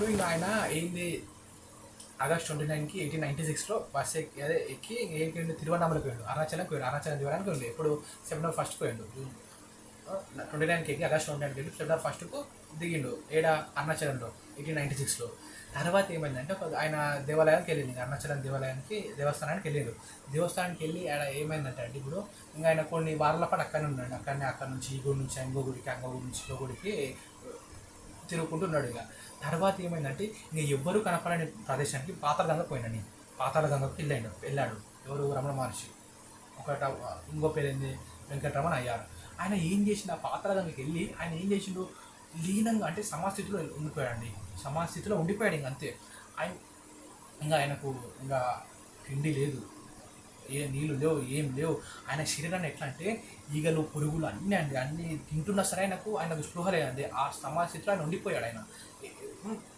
ఇప్పుడు ఇంకా ఆయన ఏంది ఆగస్ట్ 29కి 1896లో బస్ ఎక్కి అదే ఎక్కి ఏంటి తిరువన్నామలకి పోయాడు, అరుణాచలంకి పోయాడు, అరుణాచలం దివడానికి పోయిండు. ఎప్పుడు సెప్టెంబర్ 1st పోయిండు. 29కి ఎక్కి ఆగస్ట్ 29కి వెళ్ళి సెప్టెంబర్ 1కు దిగిండు ఏడ అరుణాచలంలో 1896లో. తర్వాత ఏమైందంటే ఆయన దేవాలయానికి వెళ్ళింది, అరుణాచలం దేవస్థానానికి వెళ్ళిండు. దేవస్థానానికి వెళ్ళి ఆడ ఏమైందంటే అంటే ఇప్పుడు ఇంకా ఆయన కొన్ని వారాల పాటు అక్కడనే ఉన్నాడు. అక్కడ నుంచి ఈ గుడి నుంచి ఇంకో గుడికి, ఇంకో గుడి నుంచి ఇంకో గుడికి తిరుగుకుంటున్నాడు. ఇక తర్వాత ఏమైందంటే ఇంక ఎవ్వరూ కనపడని ప్రదేశానికి పాతాళగంగ పోయినాడు. పాతాళగంగకు వెళ్ళాడు ఎవరు, రమణ మహర్షి. ఒకట ఇంకో పేరేంది, వెంకటరమణ అయ్యారు. ఆయన ఏం చేసిండు, ఆ పాతాళగంగకి వెళ్ళి ఆయన ఏం చేసిండు, లీనంగా అంటే సమాస్థితిలో ఉండిపోయాడండి. సమాస్థితిలో ఉండిపోయాడు. ఇంక అంతే. ఆయన ఇంకా ఆయనకు ఇంకా తిండి లేదు, ఏ నీళ్ళు లేవు, ఏం లేవు. ఆయన శరీరాన్ని ఎట్లా అంటే ఈగలు పురుగులు అన్నీ తింటున్నా సరే ఆయనకు స్పృహ లేదండి. ఆ సమాస్థితిలో ఆయన ఉండిపోయాడు.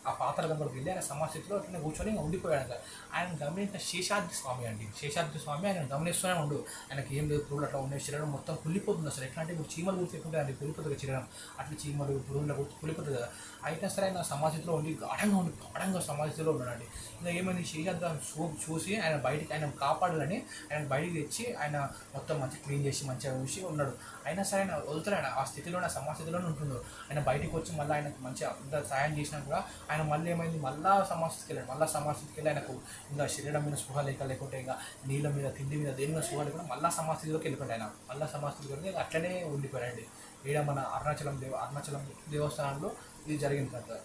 ఆ పాతాళగంగలోకి వెళ్ళి ఆయన సమాస్థితిలో అట్లా కూర్చొని ఇంకా ఉండిపోయాడు. ఆయన గమనించిన శేషాద్రి స్వామి అండి. శేషాద్రి స్వామి ఆయన గమనిస్తూనే ఉండు. ఆయనకి ఏం లేదు, పురుగులు అట్లా ఉండే శరీరం మొత్తం కుళ్ళిపోతుంది. అసలు ఎట్లా అంటే ఇప్పుడు చీమలు గుర్తుకుంటే అది కుళ్ళిపోతుంది శరీరం, అట్లా చీమలు పురుగుల కుళ్ళిపోతుంది కదా. అయినా సరే ఆయన సమాధిలో ఉండి గాఢంగా సమాధిలో ఉన్నాడండి. ఇంకా ఏమైంది, శేషాద్రి చూసి ఆయన కాపాడాలని ఆయన బయటికి తెచ్చి ఆయన మొత్తం మంచిగా క్లీన్ చేసి మంచిగా చూసి ఉన్నాడు. అయినా సరే ఆయన వదులుతాడు, ఆ స్థితిలోనే సమాస్థితిలోనే ఉంటుండు. ఆయన బయటికి వచ్చి మళ్ళీ ఆయనకు మంచిగా అంత సాయం చేసినా కూడా ఆయన మళ్ళీ ఏమైంది, మళ్ళీ సమాస్థితికి వెళ్ళి ఆయనకు ఇంకా శరీరం మీద స్పృహ లేకుంటే ఇంకా నీళ్ళ మీద తిండి మీద దేని మీద స్పృహ లేకుండా మళ్ళీ సమాస్థితిలోకి వెళ్ళిపోయాడు. ఆయన మళ్ళీ సమాస్థితికి వెళ్ళి అట్లనే ఉండిపోయాడండి. ఈడ మన అరుణాచలం దేవస్థానంలో ఇది జరిగింది కదా.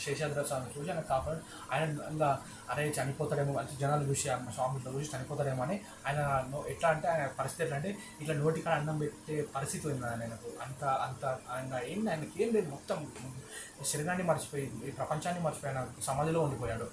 శేషాద్రి స్వామి చూసి ఆయన కాపాడు. ఆయన ఇంకా అరే చనిపోతాడేమో, జనాలు చూసి స్వామి ఇట్లా చూసి చనిపోతాడేమో అని ఆయన ఎట్లా అంటే ఆయన పరిస్థితి ఎట్లా అంటే ఇట్లా నోటికాడ అన్నం పెట్టే పరిస్థితి ఉంది ఆయనకు. అంత ఆయనకి ఏం లేదు, మొత్తం శరీరాన్ని మర్చిపోయి ఈ ప్రపంచాన్ని మర్చిపోయి ఆయన సమాధిలో ఉండిపోయాడు.